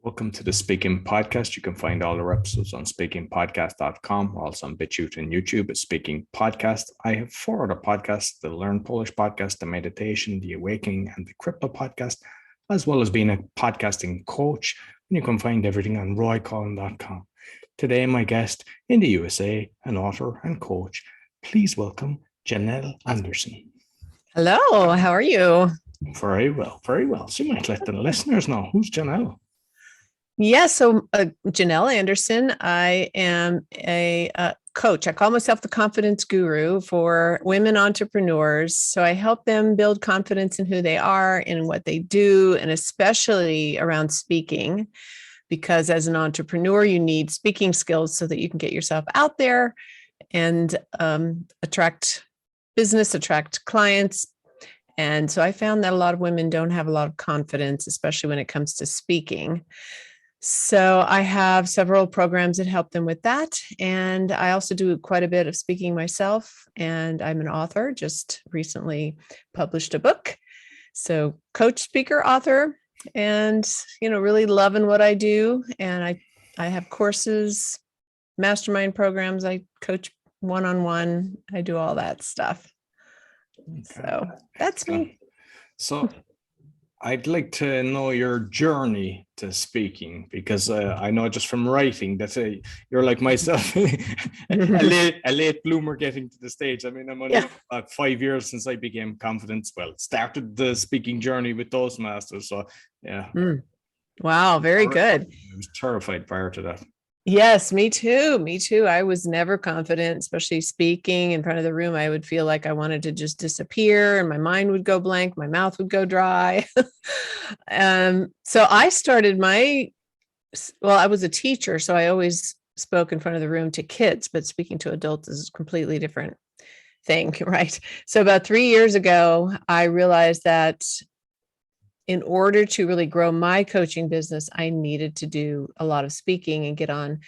Welcome to the Speaking Podcast. You can find all our episodes on speakingpodcast.com. We're also on BitChute and YouTube at Speaking Podcast. I have 4 other podcasts: the Learn Polish podcast, the Meditation, the Awakening, and the Crypto podcast, as well as being a podcasting coach. And you can find everything on roycollin.com. Today, my guest in the USA, an author and coach. Please welcome Janelle Anderson. Hello, how are you? Very well, very well. So you might let the listeners know, who's Janelle? So Janelle Anderson, I am a coach. I call myself the confidence guru for women entrepreneurs. So I help them build confidence in who they are and what they do, and especially around speaking, because as an entrepreneur, you need speaking skills so that you can get yourself out there and attract business, attract clients. And so I found that a lot of women don't have a lot of confidence, especially when it comes to speaking. So I have several programs that help them with that. And I also do quite a bit of speaking myself. And I'm an author, just recently published a book. So coach, speaker, author, and, really loving what I do. And I have courses, mastermind programs. I coach one-on-one. I do all that stuff. Okay. So that's me. So I'd like to know your journey to speaking, because I know just from writing that you're like myself, a late bloomer getting to the stage. I mean, I'm only about 5 years since I became confident. Well, started the speaking journey with Toastmasters. So, yeah. Wow, very good. I was terrified prior to that. Yes, me too. Me too. I was never confident, especially speaking in front of the room. I would feel like I wanted to just disappear and my mind would go blank. My mouth would go dry. So I started I was a teacher, so I always spoke in front of the room to kids, but speaking to adults is a completely different thing, right? So about 3 years ago, I realized that in order to really grow my coaching business, I needed to do a lot of speaking and get on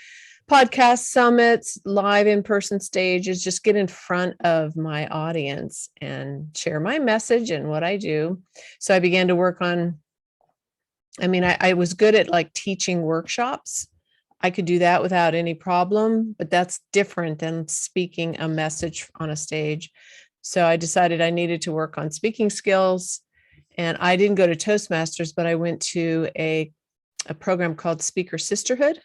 podcasts, summits, live in-person stages, just get in front of my audience and share my message and what I do. So I began to work on, I was good at like teaching workshops. I could do that without any problem, but that's different than speaking a message on a stage. So I decided I needed to work on speaking skills. And I didn't go to Toastmasters, but I went to a program called Speaker Sisterhood,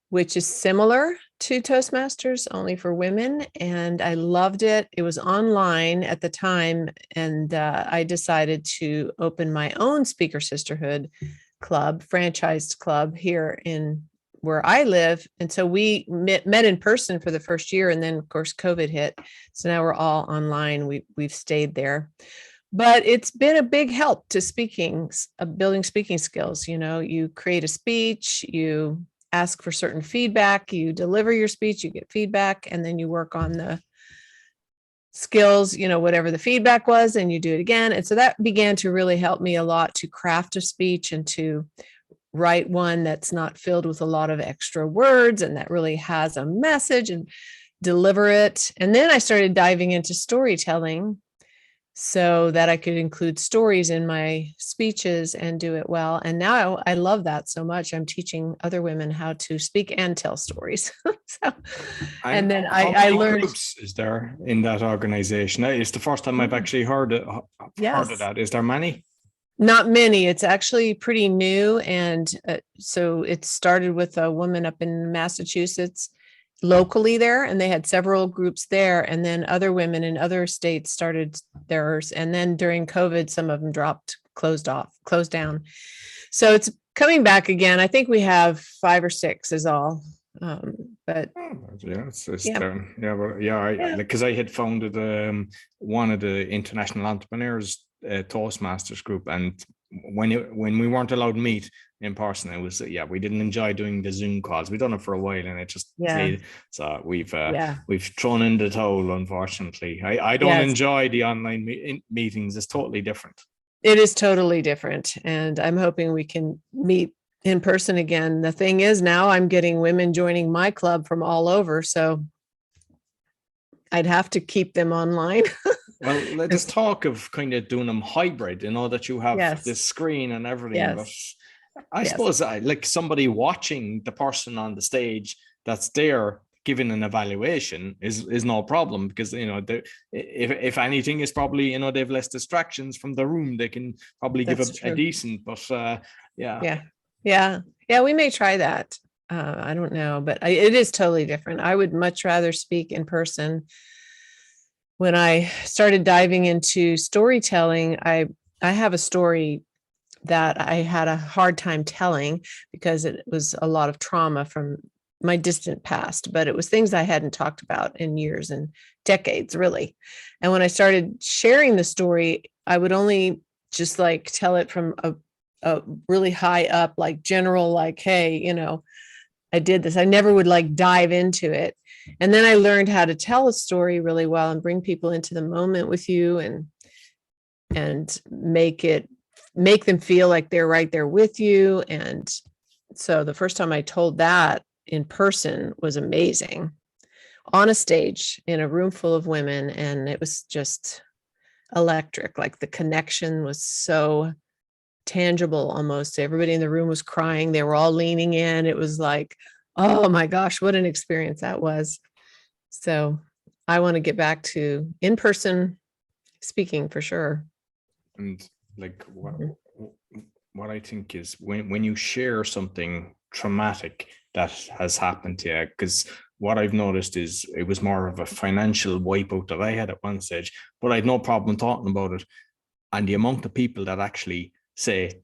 which is similar to Toastmasters, only for women. And I loved it. It was online at the time. And I decided to open my own Speaker Sisterhood club, franchised club here in where I live. And so we met in person for the first year. And then, of course, COVID hit. So now we're all online. We've stayed there. But it's been a big help to speaking, building speaking skills. You create a speech, you ask for certain feedback, you deliver your speech, you get feedback, and then you work on the skills, whatever the feedback was, and you do it again. And so that began to really help me a lot to craft a speech and to write one that's not filled with a lot of extra words and that really has a message and deliver it. And then I started diving into storytelling, so that I could include stories in my speeches and do it well. And now I love that so much. I'm teaching other women how to speak and tell stories. And then I learned. Groups is there in that organization? It's the first time I've actually heard of that. Is there many? Not many. It's actually pretty new. And so it started with a woman up in Massachusetts, locally there, and they had several groups there, and then other women in other states started theirs, and then during COVID some of them closed down. So it's coming back again. I think we have 5 or 6 is all, but because I had founded one of the international entrepreneurs Toastmasters group, and when we weren't allowed to meet in person, it was we didn't enjoy doing the Zoom calls. We've done it for a while, and it just so we've thrown in the towel, unfortunately. I don't enjoy the online meetings. It's totally different. It is totally different, and I'm hoping we can meet in person again. The thing is, now I'm getting women joining my club from all over, so I'd have to keep them online. Well, let's talk of kind of doing them hybrid, that you have this screen and everything. Yes. I Yes, suppose like somebody watching the person on the stage that's there giving an evaluation is no problem, because if anything is probably they've less distractions from the room, they can probably give that's a true. decent, but yeah. Yeah. Yeah. Yeah. We may try that. I don't know, but it is totally different. I would much rather speak in person. When I started diving into storytelling, I have a story that I had a hard time telling because it was a lot of trauma from my distant past, but it was things I hadn't talked about in years and decades, really. And when I started sharing the story, I would only just like tell it from a really high up, like general, like, hey, I did this. I never would like dive into it. And then I learned how to tell a story really well and bring people into the moment with you and make them feel like they're right there with you. And so the first time I told that in person was amazing, on a stage in a room full of women. And it was just electric. Like the connection was so tangible almost. Everybody in the room was crying. They were all leaning in. It was like, oh my gosh, what an experience that was. So I want to get back to in-person speaking for sure. And like Mhm. what I think is when you share something traumatic that has happened to you, because what I've noticed is it was more of a financial wipeout that I had at one stage, but I had no problem talking about it. And the amount of people that actually say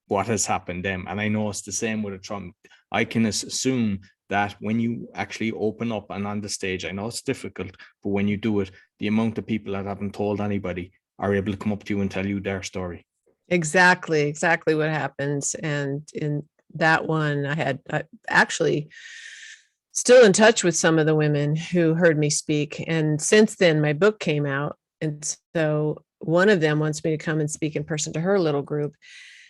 what has happened to them, and I know it's the same with a trauma. I can assume that when you actually open up and on the stage, I know it's difficult, but when you do it, the amount of people that haven't told anybody are able to come up to you and tell you their story. Exactly what happens. And in that one, I actually still in touch with some of the women who heard me speak. And since then, my book came out. And so one of them wants me to come and speak in person to her little group.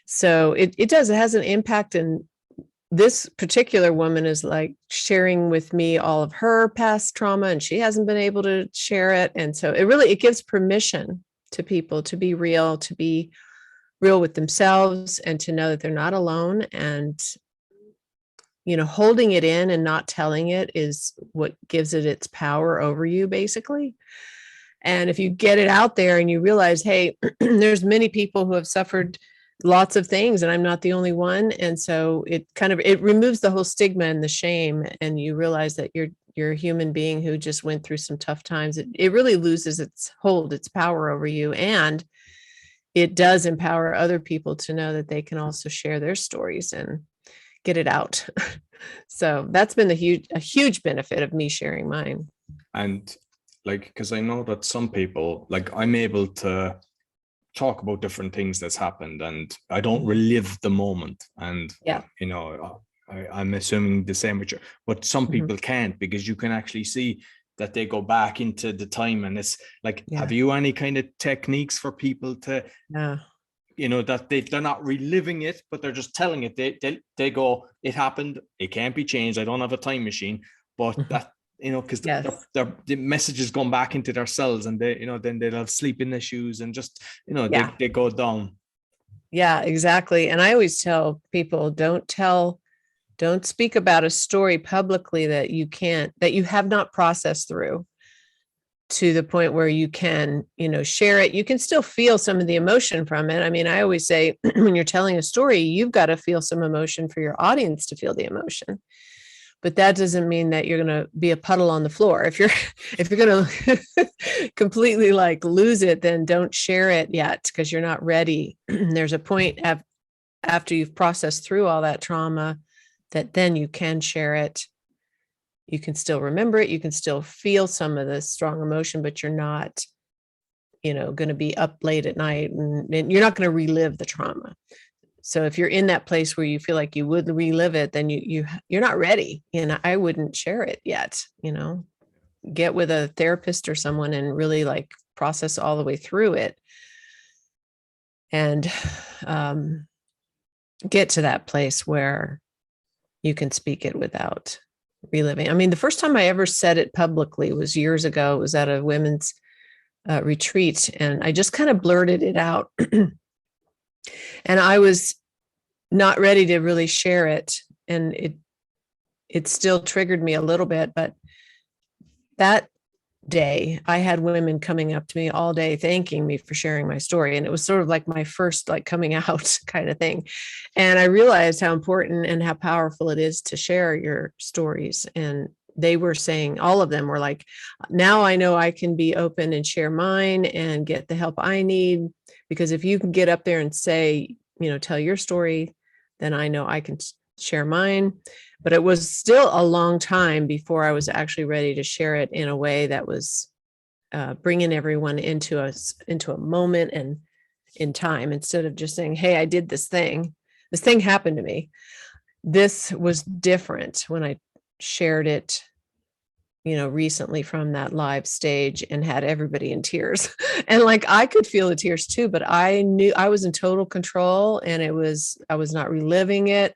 So it has an impact. And this particular woman is like sharing with me all of her past trauma, and she hasn't been able to share it. And so it gives permission to people to be real with themselves and to know that they're not alone. And holding it in and not telling it is what gives it its power over you, basically. And if you get it out there and you realize, hey, there's many people who have suffered lots of things and I'm not the only one. And so it removes the whole stigma and the shame. And you realize that you're a human being who just went through some tough times. It really loses its hold, its power over you. And it does empower other people to know that they can also share their stories and get it out. So that's been a huge benefit of me sharing mine. And like, because I know that some people, like, I'm able to talk about different things that's happened and I don't relive the moment. And, Yeah. I'm assuming the same with you, but some Mhm. people can't, because you can actually see that they go back into the time. And it's like, Yeah. have you any kind of techniques for people to, Yeah. that they're not reliving it, but they're just telling it. They go, it happened, it can't be changed. I don't have a time machine, but Mhm. that, because Yes. the message is going back into their cells, and they, then they'll have sleeping issues and just, Yeah. they go down. Yeah, exactly. And I always tell people, don't speak about a story publicly that you have not processed through to the point where you can, share it. You can still feel some of the emotion from it. I mean, I always say when you're telling a story, you've got to feel some emotion for your audience to feel the emotion. But that doesn't mean that you're going to be a puddle on the floor. If you're going to completely like lose it, then don't share it yet, because you're not ready. There's a point after you've processed through all that trauma that then you can share it. You can still remember it. You can still feel some of the strong emotion, but you're not, going to be up late at night and you're not going to relive the trauma. So if you're in that place where you feel like you would relive it, then you're not ready. I wouldn't share it yet. Get with a therapist or someone and really like process all the way through it, and get to that place where you can speak it without reliving. I mean, the first time I ever said it publicly was years ago. It was at a women's retreat, and I just kind of blurted it out. And I was not ready to really share it. And it still triggered me a little bit, but that day I had women coming up to me all day thanking me for sharing my story, and it was sort of like my first like coming out kind of thing. And I realized how important and how powerful it is to share your stories. And they were saying, all of them were like, now I know I can be open and share mine and get the help I need, because if you can get up there and say, tell your story, then I know I can share mine. But it was still a long time before I was actually ready to share it in a way that was bringing everyone into a moment and in time, instead of just saying, hey, I did this thing. This thing happened to me. This was different when I shared it, recently from that live stage and had everybody in tears. And like, I could feel the tears too, but I knew I was in total control, and I was not reliving it,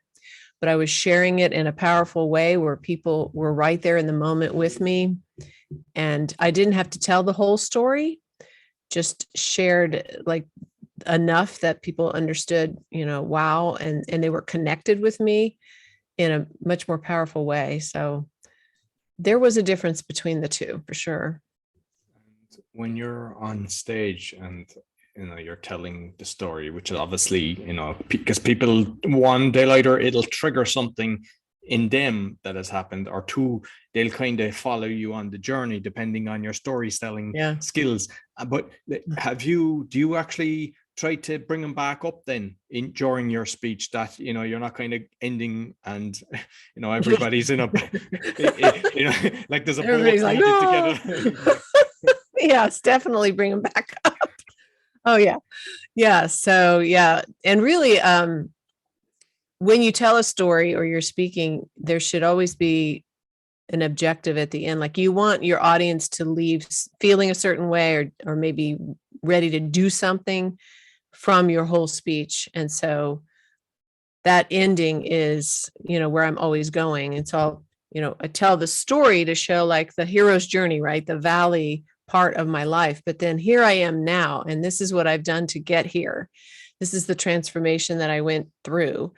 but I was sharing it in a powerful way where people were right there in the moment with me. And I didn't have to tell the whole story, just shared like enough that people understood, wow. And they were connected with me in a much more powerful way. So there was a difference between the two for sure. When you're on stage and you're telling the story, which is obviously, because people, one, it'll trigger something in them that has happened, or two, they'll kind of follow you on the journey depending on your storytelling skills. But do you actually try to bring them back up then during your speech, that you're not kind of ending and everybody's in a like there's a everybody's like, oh. Together. Yes, definitely bring them back up. Oh yeah. So yeah, and really, when you tell a story or you're speaking, there should always be an objective at the end. Like, you want your audience to leave feeling a certain way, or maybe ready to do something from your whole speech. And so that ending is, where I'm always going. And so, I tell the story to show like the hero's journey, right? The valley part of my life. But then here I am now, and this is what I've done to get here. This is the transformation that I went through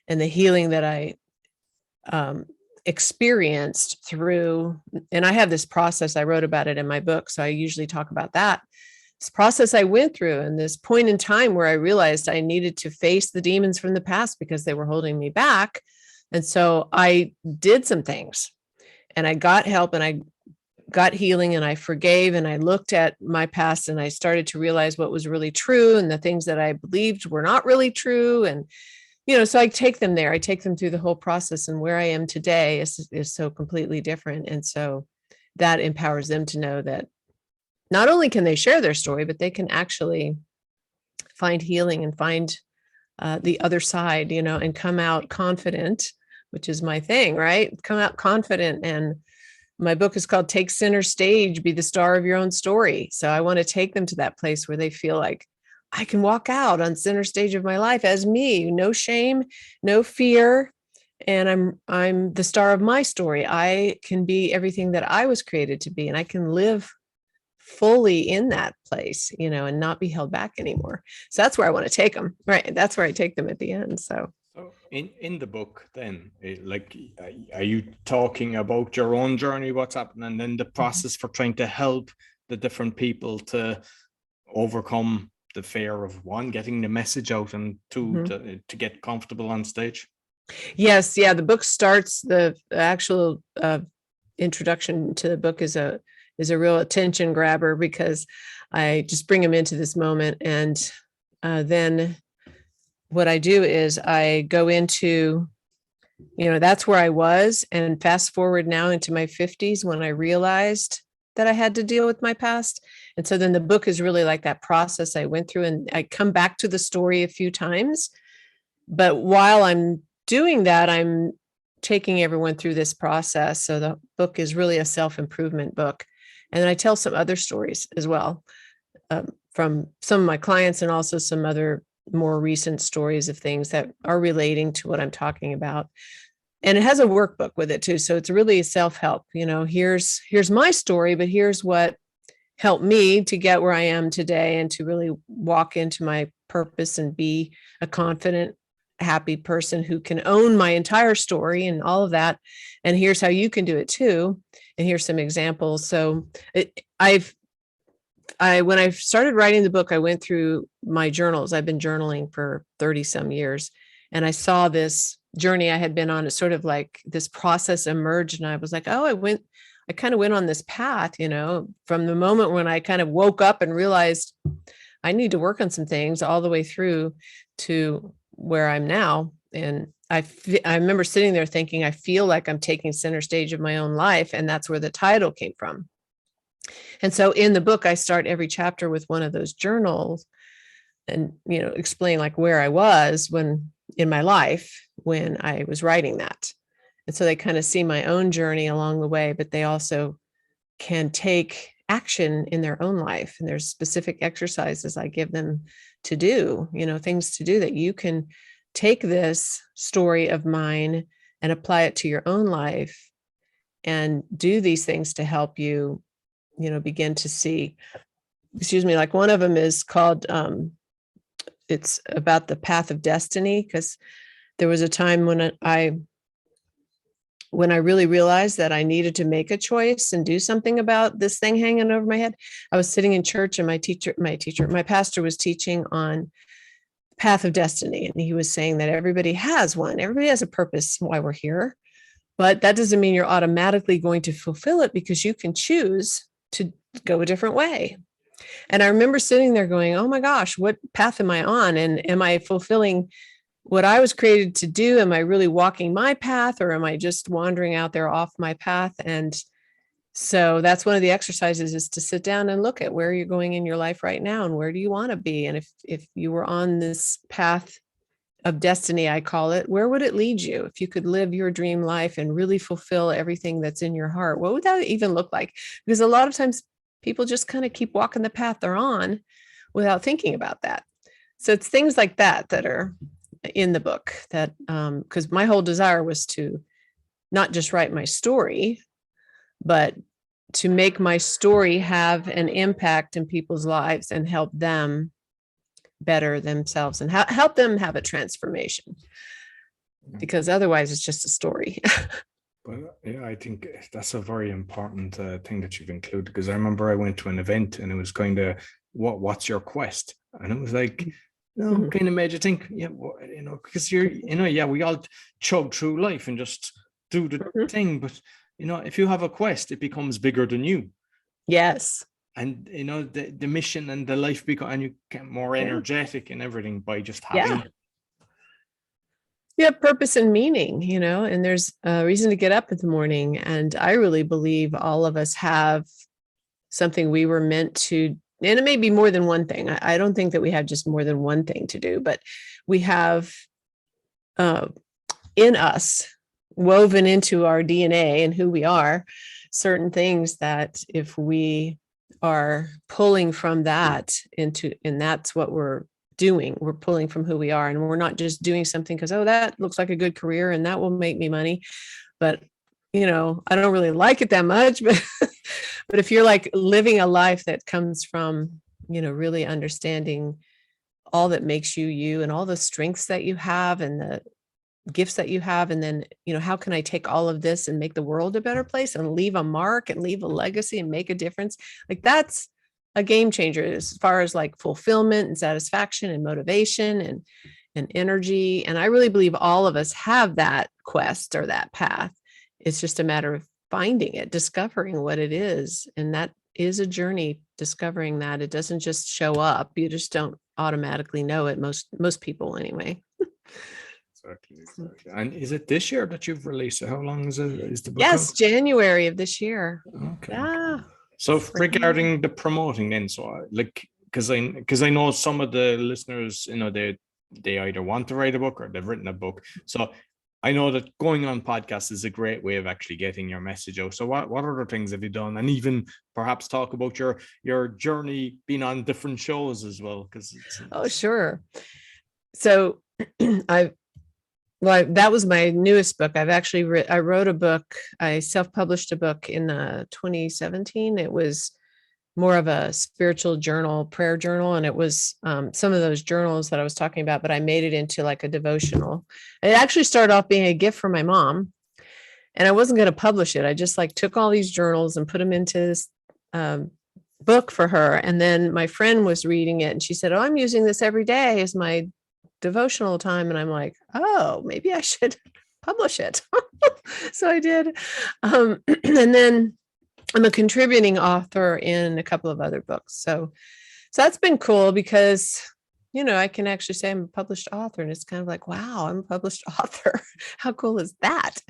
and the healing that I experienced through. And I have this process, I wrote about it in my book, so I usually talk about that. This process I went through, and this point in time where I realized I needed to face the demons from the past because they were holding me back. And so I did some things, and I got help, and I got healing, and I forgave, and I looked at my past, and I started to realize what was really true and the things that I believed were not really true. And, so I take them there. I take them through the whole process, and where I am today is so completely different. And so that empowers them to know that not only can they share their story, but they can actually find healing and find the other side, and come out confident, which is my thing, right? Come out confident. And my book is called Take Center Stage, Be the Star of Your Own Story. So I want to take them to that place where they feel like I can walk out on center stage of my life as me, no shame, no fear. And I'm the star of my story. I can be everything that I was created to be, and I can live fully in that place, and not be held back anymore. So that's where I want to take them. Right. That's where I take them at the end. So in the book, then, are you talking about your own journey, what's happened, and then the process for trying to help the different people to overcome the fear of, one, getting the message out, and two, to get comfortable on stage? Yes. Yeah. The book starts, the actual introduction to the book is a real attention grabber, because I just bring them into this moment. And then what I do is I go into, that's where I was, and fast forward now into my 50s when I realized that I had to deal with my past. And so then the book is really like that process I went through, and I come back to the story a few times. But while I'm doing that, I'm taking everyone through this process. So the book is really a self-improvement book. And then I tell some other stories as well, from some of my clients, and also some other more recent stories of things that are relating to what I'm talking about. And it has a workbook with it too. So it's really self-help. Here's my story, but here's what helped me to get where I am today, and to really walk into my purpose and be a confident happy person who can own my entire story and all of that. And here's how you can do it too. And here's some examples. So when I started writing the book, I went through my journals. I've been journaling for 30 some years. And I saw this journey I had been on. It's sort of like this process emerged. And I was like, oh, I kind of went on this path, from the moment when I kind of woke up and realized I need to work on some things all the way through to where I'm now. And I remember sitting there thinking, I feel like I'm taking center stage of my own life. And that's where the title came from. And so in the book, I start every chapter with one of those journals and, explain like where I was in my life when I was writing that. And so they kind of see my own journey along the way, but they also can take action in their own life. And there's specific exercises I give them to do, things to do that you can take this story of mine and apply it to your own life and do these things to help you, begin to see, like one of them is called, it's about the path of destiny, because there was a time when I really realized that I needed to make a choice and do something about this thing hanging over my head. I was sitting in church and my pastor was teaching on path of destiny. And he was saying that everybody has one. Everybody has a purpose why we're here. But that doesn't mean you're automatically going to fulfill it, because you can choose to go a different way. And I remember sitting there going, oh my gosh, what path am I on? And am I fulfilling what I was created to do? Am I really walking my path, or am I just wandering out there off my path? And so that's one of the exercises, is to sit down and look at where you're going in your life right now and where do you want to be? And if you were on this path of destiny, I call it, where would it lead you? If you could live your dream life and really fulfill everything that's in your heart, what would that even look like? Because a lot of times people just kind of keep walking the path they're on without thinking about that. So it's things like that that are in the book, that because my whole desire was to not just write my story, but to make my story have an impact in people's lives and help them better themselves and help them have a transformation, because otherwise it's just a story. But yeah, I think that's a very important thing that you've included, because I remember I went to an event and it was kind of, what's your quest? And it was like, kind of made you think, because we all chug through life and just do the thing. But, if you have a quest, it becomes bigger than you. Yes. And, the mission and the life and you get more energetic and everything by just having purpose and meaning, and there's a reason to get up in the morning. And I really believe all of us have something we were meant to, and it may be more than one thing. I don't think that we have just more than one thing to do, but we have in us, woven into our DNA and who we are, certain things that if we are pulling from that and that's what we're doing, we're pulling from who we are, and we're not just doing something because, oh, that looks like a good career and that will make me money, but I don't really like it that much, but but if you're like living a life that comes from really understanding all that makes you you and all the strengths that you have and the gifts that you have, and then how can I take all of this and make the world a better place and leave a mark and leave a legacy and make a difference, like that's a game changer as far as like fulfillment and satisfaction and motivation and energy. And I really believe all of us have that quest or that path. It's just a matter of finding it, discovering what it is. And that is a journey, discovering that. It doesn't just show up. You just don't automatically know it. Most people anyway. Exactly. And is it this year that you've released it? How long is the book? Yes, January of this year. Okay. So regarding the promoting then, so because I know some of the listeners, they either want to write a book or they've written a book. So I know that going on podcasts is a great way of actually getting your message out. So what other things have you done? And even perhaps talk about your journey being on different shows as well. Oh, sure. So that was my newest book. I've actually I wrote a book. I self-published a book in 2017. It was more of a spiritual journal, prayer journal. And it was some of those journals that I was talking about, but I made it into like a devotional. It actually started off being a gift from my mom, and I wasn't going to publish it. I just like took all these journals and put them into this book for her. And then my friend was reading it and she said, "Oh, I'm using this every day as my devotional time." And I'm like, "Oh, maybe I should publish it." So I did. And then I'm a contributing author in a couple of other books. So that's been cool because, I can actually say I'm a published author, and it's kind of like, wow, I'm a published author. How cool is that?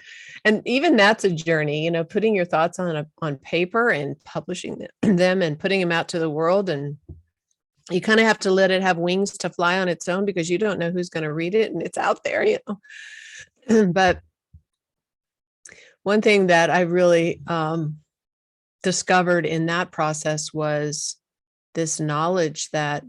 And even that's a journey, putting your thoughts on paper and publishing them and putting them out to the world. And you kind of have to let it have wings to fly on its own, because you don't know who's going to read it, and it's out there, But one thing that I really discovered in that process was this knowledge that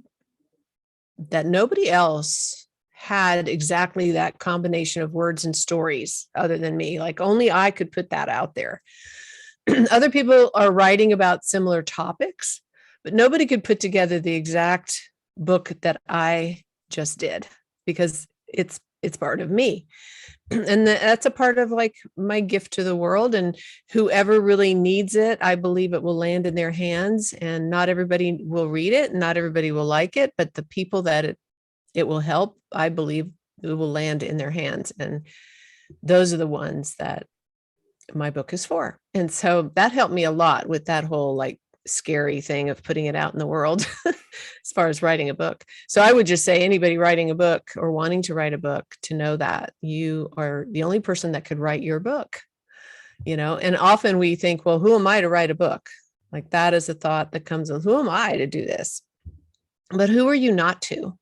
nobody else had exactly that combination of words and stories other than me. Like, only I could put that out there. Other people are writing about similar topics, but nobody could put together the exact book that I just did, because it's part of me. And that's a part of like my gift to the world, and whoever really needs it, I believe it will land in their hands. And not everybody will read it, and not everybody will like it, but the people that it will help, I believe it will land in their hands. And those are the ones that my book is for. And so that helped me a lot with that whole like scary thing of putting it out in the world as far as writing a book. So I would just say anybody writing a book or wanting to write a book, to know that you are the only person that could write your book, and often we think, well, who am I to write a book? Like, that is a thought that comes with, who am I to do this? But who are you not to?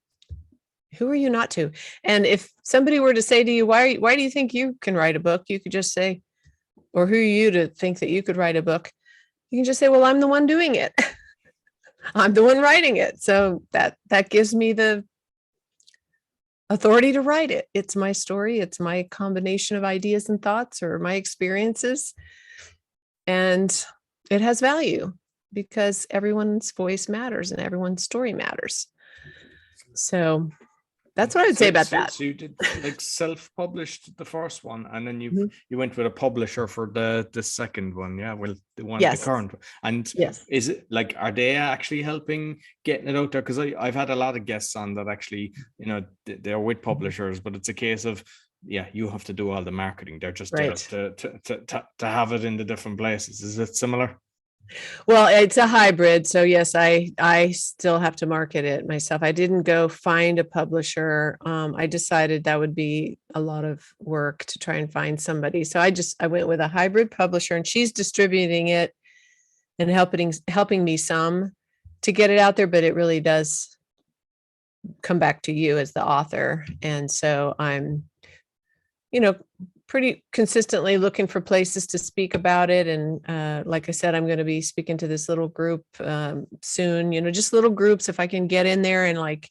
Who are you not to? And if somebody were to say to you, why do you think you can write a book? You could just say, or who are you to think that you could write a book? You can just say, well, I'm the one doing it. I'm the one writing it. So that gives me the authority to write it. It's my story. It's my combination of ideas and thoughts, or my experiences. And it has value, because everyone's voice matters and everyone's story matters. So that's what I would say about that. So you did like self-published the first one, and then you went with a publisher for the second one. Yeah, well, the one, the current one. And is it like, are they actually helping getting it out there? Because I've had a lot of guests on that actually, they're with publishers, but it's a case of, you have to do all the marketing. They're just there to have it in the different places. Is it similar? Well, it's a hybrid. So yes, I still have to market it myself. I didn't go find a publisher. I decided that would be a lot of work to try and find somebody. So I went with a hybrid publisher, and she's distributing it and helping me some to get it out there, but it really does come back to you as the author. And so I'm, pretty consistently looking for places to speak about it. And like I said, I'm going to be speaking to this little group soon, just little groups. If I can get in there, and like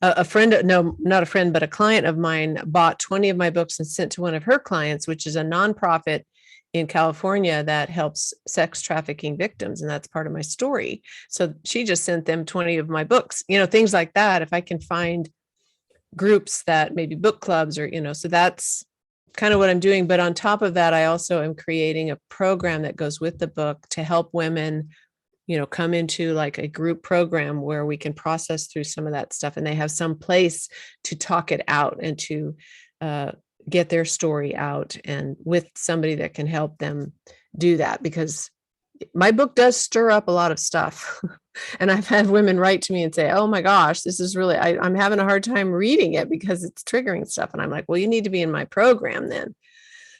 a friend, no, not a friend, but a client of mine bought 20 of my books and sent to one of her clients, which is a nonprofit in California that helps sex trafficking victims. And that's part of my story. So she just sent them 20 of my books, things like that. If I can find groups that maybe book clubs, or, so that's kind of what I'm doing. But on top of that, I also am creating a program that goes with the book to help women, come into like a group program where we can process through some of that stuff, and they have some place to talk it out and to get their story out, and with somebody that can help them do that, because my book does stir up a lot of stuff. And I've had women write to me and say, oh my gosh, this is really, I'm having a hard time reading it because it's triggering stuff. And I'm like, well, you need to be in my program then,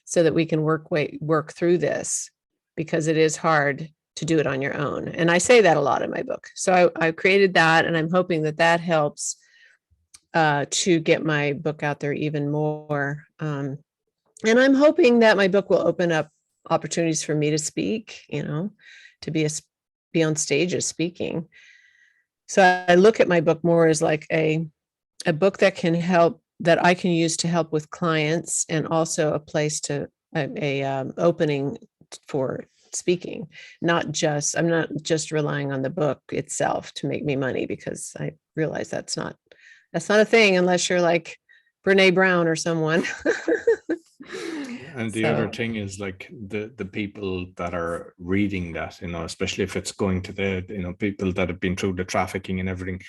so that we can work through this, because it is hard to do it on your own. And I say that a lot in my book. So I created that, and I'm hoping that helps to get my book out there even more. And I'm hoping that my book will open up opportunities for me to speak, to be on stages speaking. So I look at my book more as like a book that can help, that I can use to help with clients, and also a place to opening speaking, I'm not just relying on the book itself to make me money, because I realize that's not a thing unless you're like Brene Brown or someone. And the other thing is, like, the people that are reading that, especially if it's going to the, people that have been through the trafficking and everything,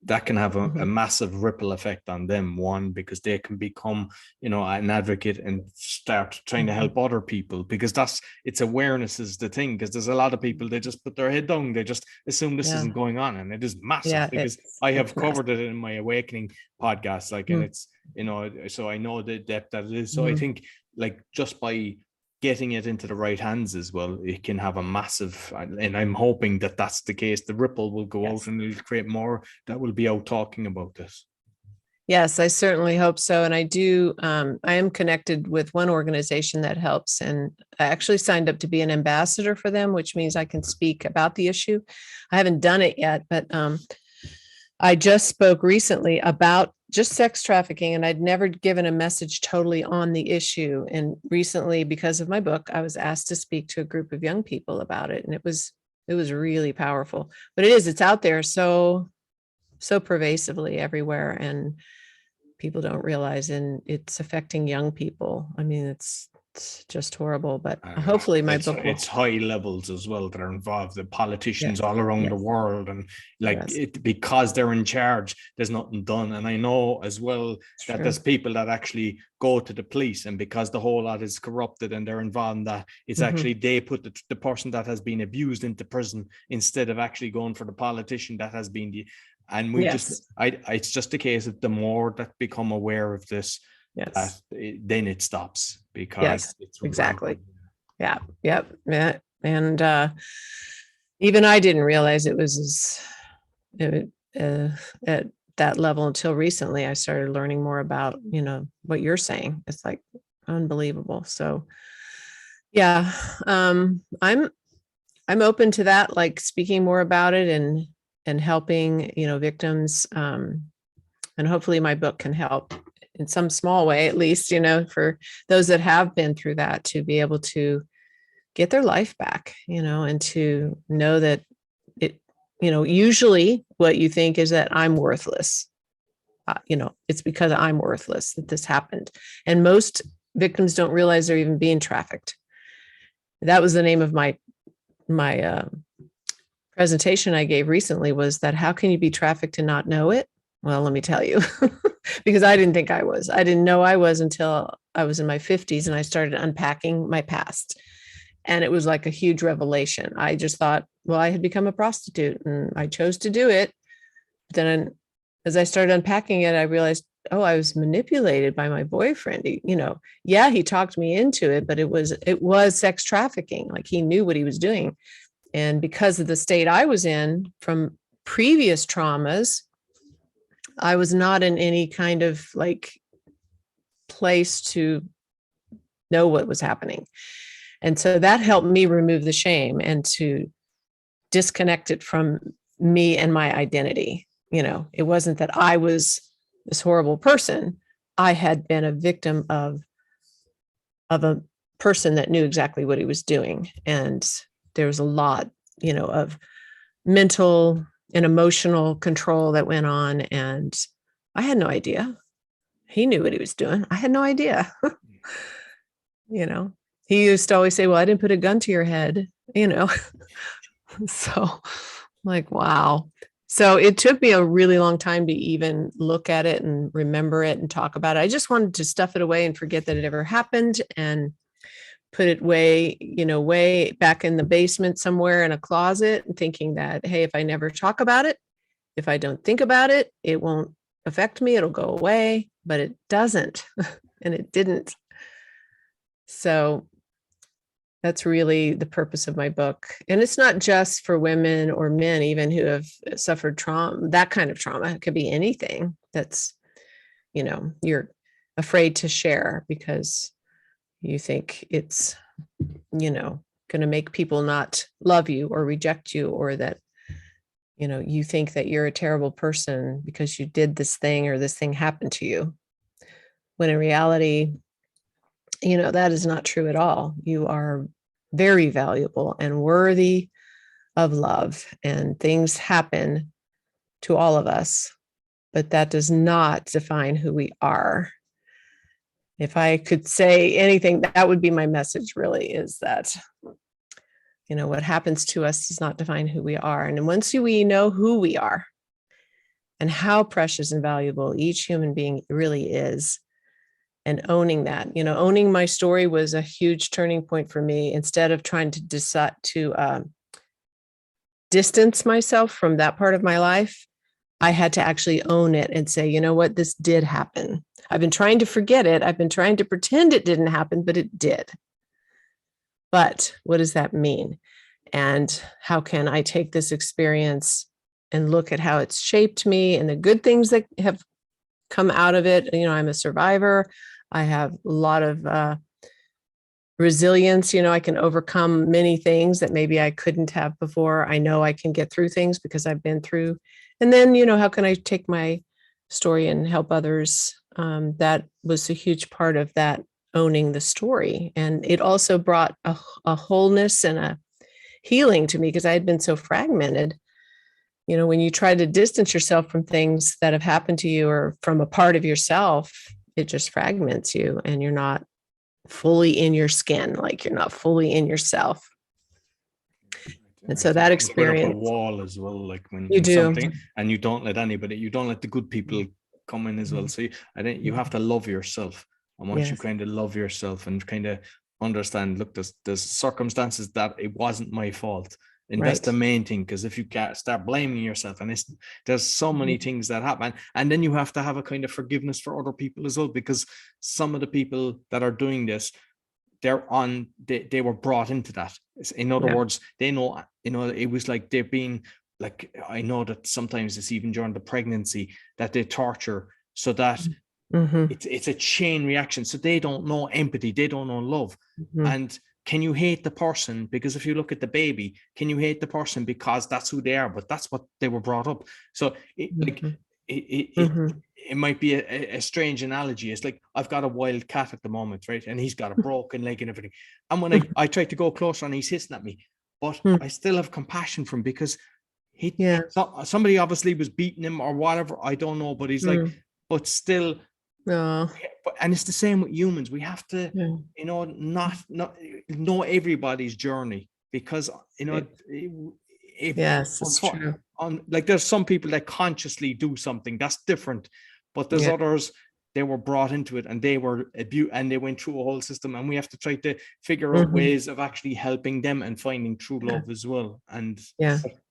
that can have a massive ripple effect on them. One, because they can become, an advocate and start trying to help other people, because it's awareness is the thing. Because there's a lot of people, they just put their head down, they just assume this isn't going on, and it is massive. Because I have covered it in my Awakening podcast, like, and it's, so I know the depth that it is. So I think, like, just by getting it into the right hands as well, it can have a massive, and I'm hoping that that's the case, the ripple will go out and it'll create more that will be out talking about this. Yes, I certainly hope so. And I do, I am connected with one organization that helps, and I actually signed up to be an ambassador for them, which means I can speak about the issue. I haven't done it yet, but I just spoke recently about just sex trafficking, and I'd never given a message totally on the issue. And recently, because of my book, I was asked to speak to a group of young people about it. And it was really powerful. But it's out there so pervasively everywhere, and people don't realize, and it's affecting young people. I mean, it's just horrible, but hopefully my book will... It's high levels as well that are involved, the politicians all around the world, and because they're in charge, there's nothing done. And I know as well that there's people that actually go to the police, and because the whole lot is corrupted and they're involved in that, it's actually they put the person that has been abused into prison instead of actually going for the politician that has been and we it's just a case of the more that become aware of this, then it stops, because it's exactly. Yeah. And even I didn't realize it was at that level until recently. I started learning more about, what you're saying. It's like unbelievable. So I'm open to that, like speaking more about it and helping, victims. And hopefully my book can help in some small way, at least, for those that have been through that, to be able to get their life back, and to know that it, usually what you think is that I'm worthless. It's because I'm worthless that this happened. And most victims don't realize they're even being trafficked. That was the name of my presentation I gave recently, was that how can you be trafficked and not know it? Well, let me tell you, because I didn't think I was. I didn't know I was until I was in my 50s and I started unpacking my past. And it was like a huge revelation. I just thought, well, I had become a prostitute and I chose to do it. Then as I started unpacking it, I realized, I was manipulated by my boyfriend. He talked me into it, but it was sex trafficking. Like, he knew what he was doing. And because of the state I was in from previous traumas, I was not in any kind of like place to know what was happening. And so that helped me remove the shame and to disconnect it from me and my identity. It wasn't that I was this horrible person. I had been a victim of a person that knew exactly what he was doing. And there was a lot, of mental and emotional control that went on. And I had no idea. He knew what he was doing. I had no idea. He used to always say, well, I didn't put a gun to your head, So like, wow. So it took me a really long time to even look at it and remember it and talk about it. I just wanted to stuff it away and forget that it ever happened, and put it way back in the basement somewhere in a closet, and thinking that, hey, if I never talk about it, if I don't think about it, it won't affect me. It'll go away, but it doesn't. And it didn't. So that's really the purpose of my book. And it's not just for women or men, even who have suffered trauma, that kind of trauma. It could be anything that's, you're afraid to share because you think it's, going to make people not love you or reject you, or that, you think that you're a terrible person because you did this thing or this thing happened to you. When in reality, that is not true at all. You are very valuable and worthy of love. And things happen to all of us, but that does not define who we are. If I could say anything, that would be my message, really, is that, what happens to us does not define who we are. And once we know who we are and how precious and valuable each human being really is, and owning that, owning my story was a huge turning point for me. Instead of trying to decide to distance myself from that part of my life, I had to actually own it and say, you know what, this did happen. I've been trying to forget it. I've been trying to pretend it didn't happen, but it did. But what does that mean? And how can I take this experience and look at how it's shaped me and the good things that have come out of it? I'm a survivor. I have a lot of resilience. I can overcome many things that maybe I couldn't have before. I know I can get through things because I've been through. And then, how can I take my story and help others? That was a huge part of that, owning the story. And it also brought a wholeness and a healing to me, because I had been so fragmented. When you try to distance yourself from things that have happened to you or from a part of yourself, it just fragments you and you're not fully in your skin, like you're not fully in yourself. And so that experience, you put up a wall as well, like when you do something, and you don't let the good people come in as well. So you have to love yourself. And once you kind of love yourself and kind of understand, look, there's circumstances that it wasn't my fault. And that's the main thing, because if you can't start blaming yourself, and there's so many things that happen, and then you have to have a kind of forgiveness for other people as well, because some of the people that are doing this, they were brought into that. In other words, they know, it was like they're being, like, I know that sometimes it's even during the pregnancy that they torture, so that it's a chain reaction. So they don't know empathy, they don't know love. And can you hate the person? Because if you look at the baby, can you hate the person because that's who they are? But that's what they were brought up. So it might be a strange analogy. It's like, I've got a wild cat at the moment, right? And he's got a broken leg and everything. And when I try to go closer and he's hissing at me, but I still have compassion for him, because somebody obviously was beating him or whatever. I don't know, but he's like, but still. And it's the same with humans. We have to, not know everybody's journey, because, it's true. Like, there's some people that consciously do something that's different, but there's others, they were brought into it and they were abused and they went through a whole system, and we have to try to figure out ways of actually helping them and finding true love as well. And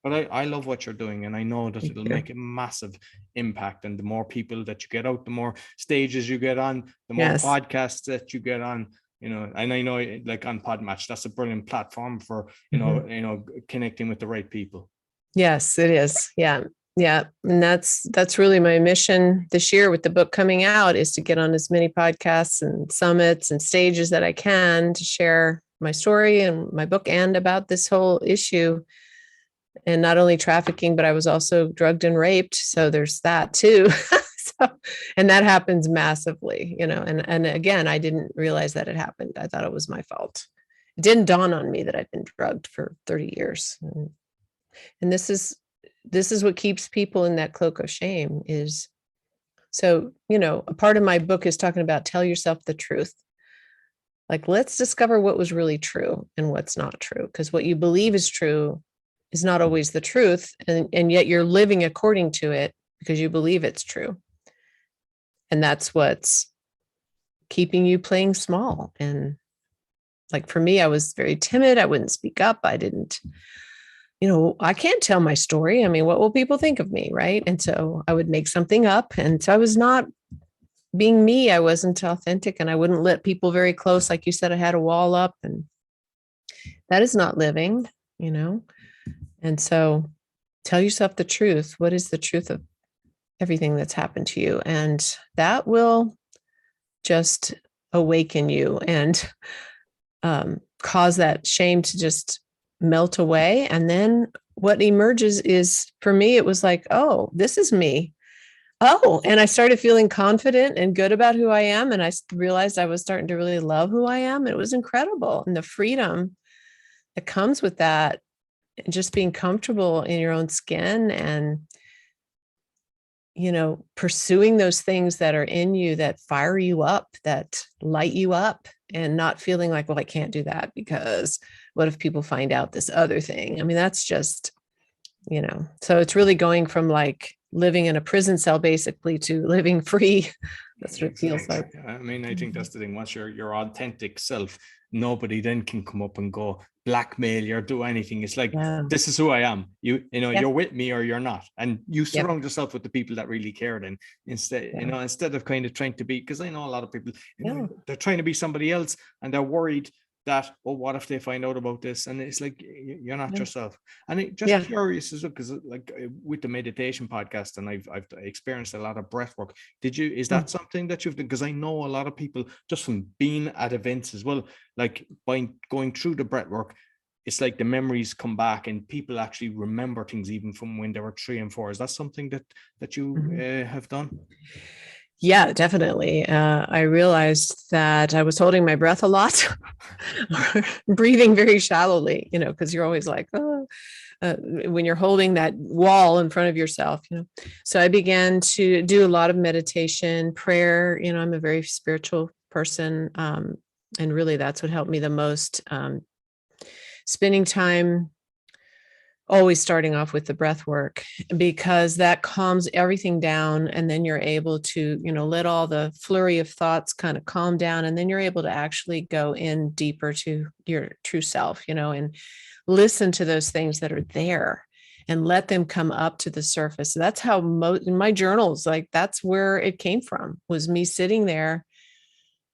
but I love what you're doing, and I know that it'll make a massive impact. And the more people that you get out, the more stages you get on, the more podcasts that you get on, and I know, like, on Podmatch, that's a brilliant platform for connecting with the right people. Yes, it is. Yeah. And that's really my mission this year with the book coming out, is to get on as many podcasts and summits and stages that I can to share my story and my book, and about this whole issue. And not only trafficking, but I was also drugged and raped. So there's that too. And that happens massively, and again, I didn't realize that it happened. I thought it was my fault. It didn't dawn on me that I'd been drugged for 30 years. And this is what keeps people in that cloak of shame is. So, a part of my book is talking about tell yourself the truth. Like, let's discover what was really true and what's not true, because what you believe is true is not always the truth. And yet you're living according to it because you believe it's true. And that's what's keeping you playing small. And like, for me, I was very timid. I wouldn't speak up. I didn't, I can't tell my story. I mean, what will people think of me? Right. And so I would make something up. And so I was not being me. I wasn't authentic, and I wouldn't let people very close. Like you said, I had a wall up, and that is not living, And so tell yourself the truth. What is the truth of everything that's happened to you? And that will just awaken you and cause that shame to just melt away. And then what emerges is, for me, it was like, oh, this is me. Oh, and I started feeling confident and good about who I am. And I realized I was starting to really love who I am. It was incredible. And the freedom it comes with that, and just being comfortable in your own skin and, pursuing those things that are in you that fire you up, that light you up, and not feeling like, well, I can't do that because what if people find out this other thing? I mean, that's just, so it's really going from like living in a prison cell basically to living free. That's what it feels like. I mean, I think that's the thing. Once you're your authentic self, nobody then can come up and go blackmail you or do anything. It's like, this is who I am. You're with me or you're not. And you surround yourself with the people that really care. Then instead of kind of trying to be, because I know a lot of people, they're trying to be somebody else and they're worried that, oh, what if they find out about this? And it's like, you're not yourself. And it just curious as well, because like with the meditation podcast, and I've experienced a lot of breath work. Is that something that you've done? Because I know a lot of people just from being at events as well, like by going through the breath work, it's like the memories come back and people actually remember things even from when they were 3 and 4. Is that something that you have done? Yeah, definitely. I realized that I was holding my breath a lot, breathing very shallowly, because you're always like, when you're holding that wall in front of yourself, So I began to do a lot of meditation, prayer. I'm a very spiritual person. And really that's what helped me the most. Spending time, always starting off with the breath work, because that calms everything down. And then you're able to, let all the flurry of thoughts kind of calm down. And then you're able to actually go in deeper to your true self, and listen to those things that are there and let them come up to the surface. So that's how in my journals, like that's where it came from, was me sitting there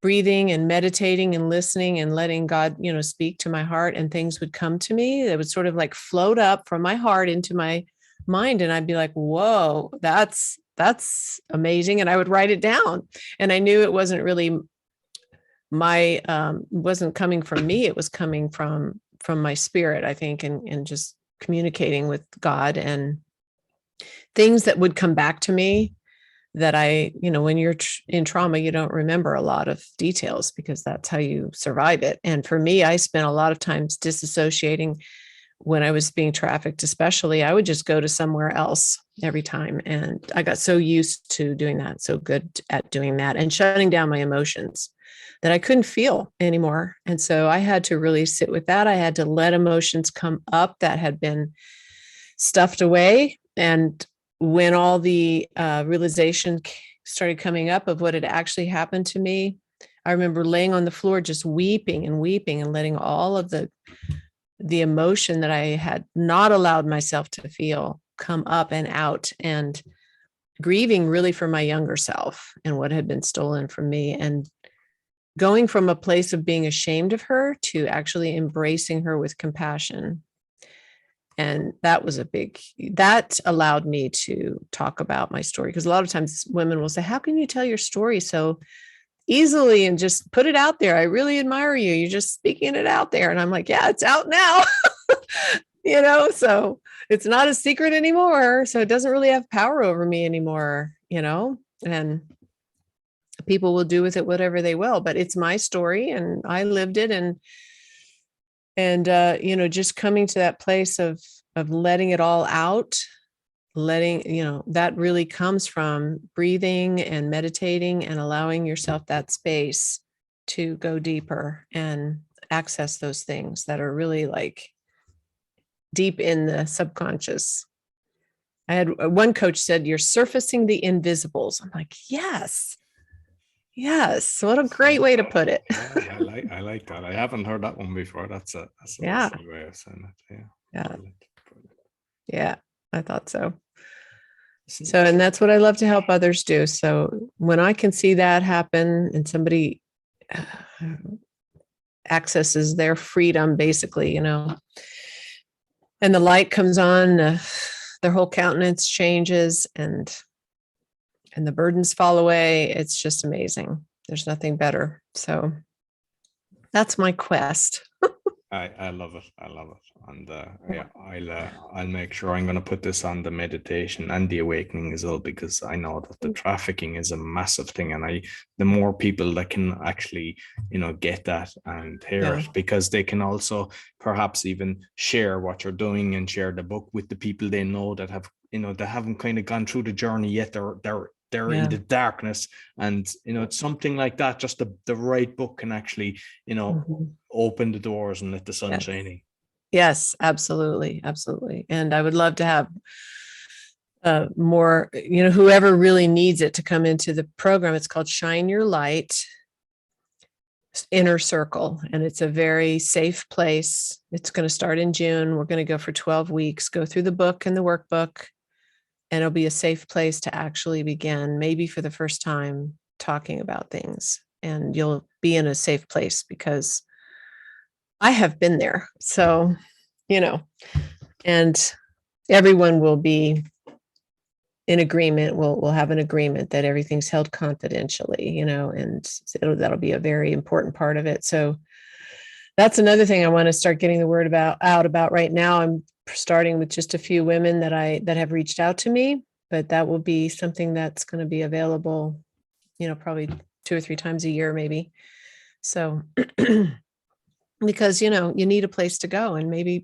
breathing and meditating and listening and letting God, speak to my heart, and things would come to me that would sort of like float up from my heart into my mind. And I'd be like, whoa, that's amazing. And I would write it down. And I knew it wasn't really wasn't coming from me. It was coming from my spirit, I think, and just communicating with God, and things that would come back to me that when you're in trauma, you don't remember a lot of details because that's how you survive it. And for me, I spent a lot of times disassociating when I was being trafficked, especially. I would just go to somewhere else every time. And I got so used to doing that, so good at doing that and shutting down my emotions that I couldn't feel anymore. And so I had to really sit with that. I had to let emotions come up that had been stuffed away. And when all the realization started coming up of what had actually happened to me, I remember laying on the floor, just weeping and letting all of the emotion that I had not allowed myself to feel come up and out, and grieving really for my younger self and what had been stolen from me, and going from a place of being ashamed of her to actually embracing her with compassion. And that was that allowed me to talk about my story. Because a lot of times women will say, how can you tell your story so easily and just put it out there? I really admire you. You're just speaking it out there. And I'm like, yeah, it's out now, so it's not a secret anymore. So it doesn't really have power over me anymore, and people will do with it whatever they will, but it's my story and I lived it. And just coming to that place of letting it all out, that really comes from breathing and meditating and allowing yourself that space to go deeper and access those things that are really like deep in the subconscious. I had one coach said, you're surfacing the invisibles. I'm like, yes. What a great way to put it. I like that. I haven't heard that one before. That's a good way of saying it. Yeah, I thought so. So, and that's what I love to help others do. So when I can see that happen and somebody accesses their freedom, basically, and the light comes on, their whole countenance changes, and the burdens fall away. It's just amazing. There's nothing better. So that's my quest. I love it. I love it. And yeah, I'll make sure I'm going to put this on the meditation and the awakening as well, because I know that the trafficking is a massive thing, and the more people that can actually, get that and hear it, because they can also perhaps even share what you're doing and share the book with the people they know that have, they haven't kind of gone through the journey yet. They're in the darkness, and it's something like that. Just the right book can actually, open the doors and let the sun shine in. Yes, absolutely. Absolutely. And I would love to have more, whoever really needs it to come into the program. It's called Shine Your Light Inner Circle, and it's a very safe place. It's going to start in June. We're going to go for 12 weeks, go through the book and the workbook, and it'll be a safe place to actually begin, maybe for the first time, talking about things. And you'll be in a safe place because I have been there. So, and everyone will be in agreement. We'll have an agreement that everything's held confidentially, and that'll be a very important part of it. So that's another thing I want to start getting the word out about right now. I'm starting with just a few women that have reached out to me, but that will be something that's going to be available, probably 2 or 3 times a year, maybe. So, because, you need a place to go, and maybe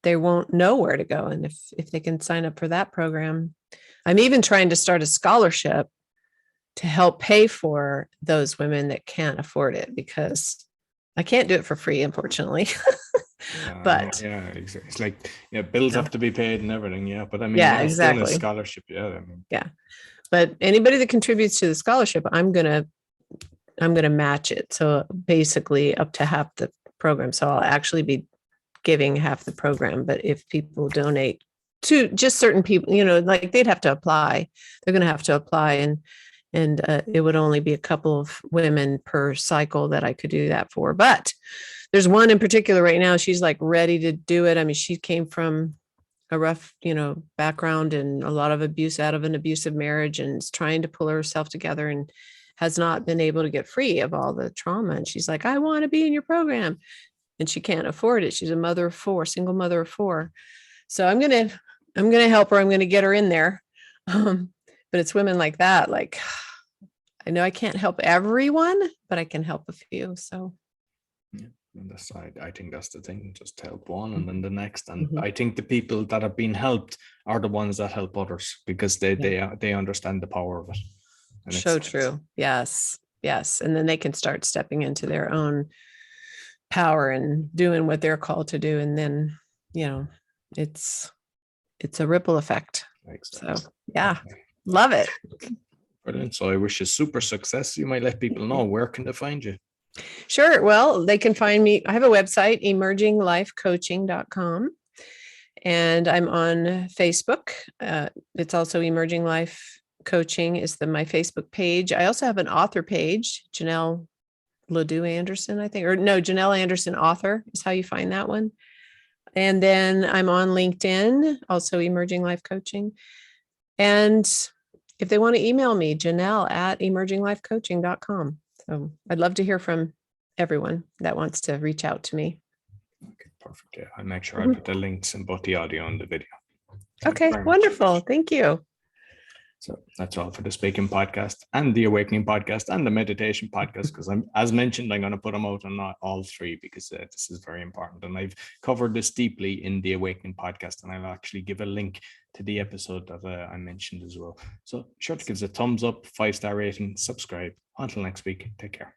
they won't know where to go. And if they can sign up for that program, I'm even trying to start a scholarship to help pay for those women that can't afford it, because I can't do it for free, unfortunately. But it's like, bills have to be paid and everything. Yeah. But I mean, exactly. Doing a scholarship. Yeah. But anybody that contributes to the scholarship, I'm going to match it. So basically up to half the program. So I'll actually be giving half the program. But if people donate to just certain people, like they'd have to apply, they're going to have to apply, and it would only be a couple of women per cycle that I could do that for. But there's one in particular right now. She's like ready to do it. I mean, she came from a rough, background and a lot of abuse out of an abusive marriage, and is trying to pull herself together and has not been able to get free of all the trauma. And she's like, I want to be in your program. And she can't afford it. She's a mother of 4, single mother of 4. So I'm going to help her. I'm going to get her in there. But it's women like that. Like, I know I can't help everyone, but I can help a few. So yeah. And I think that's the thing, just help one and then the next. And I think the people that have been helped are the ones that help others, because they understand the power of it. And so true. Yes. And then they can start stepping into their own power and doing what they're called to do. And then, it's a ripple effect. Exactly. So love it. Brilliant. So I wish you super success. You might let people know, where can they find you? Sure. Well, they can find me. I have a website, emerginglifecoaching.com, and I'm on Facebook. It's also Emerging Life Coaching is my Facebook page. I also have an author page, Janelle Anderson, I think, or no, Janelle Anderson author is how you find that one. And then I'm on LinkedIn, also Emerging Life Coaching. And if they want to email me, Janelle@emerginglifecoaching.com. So I'd love to hear from everyone that wants to reach out to me. Okay, perfect. Yeah, I'll make sure I put the links in both the audio and the video. Okay, wonderful. Thank you. So that's all for the Speaking Podcast and the Awakening Podcast and the Meditation Podcast, because as mentioned, I'm going to put them out on all 3, because this is very important. And I've covered this deeply in the Awakening Podcast, and I'll actually give a link to the episode that I mentioned as well. So sure to give us a thumbs up, 5-star rating, subscribe. Until next week, take care.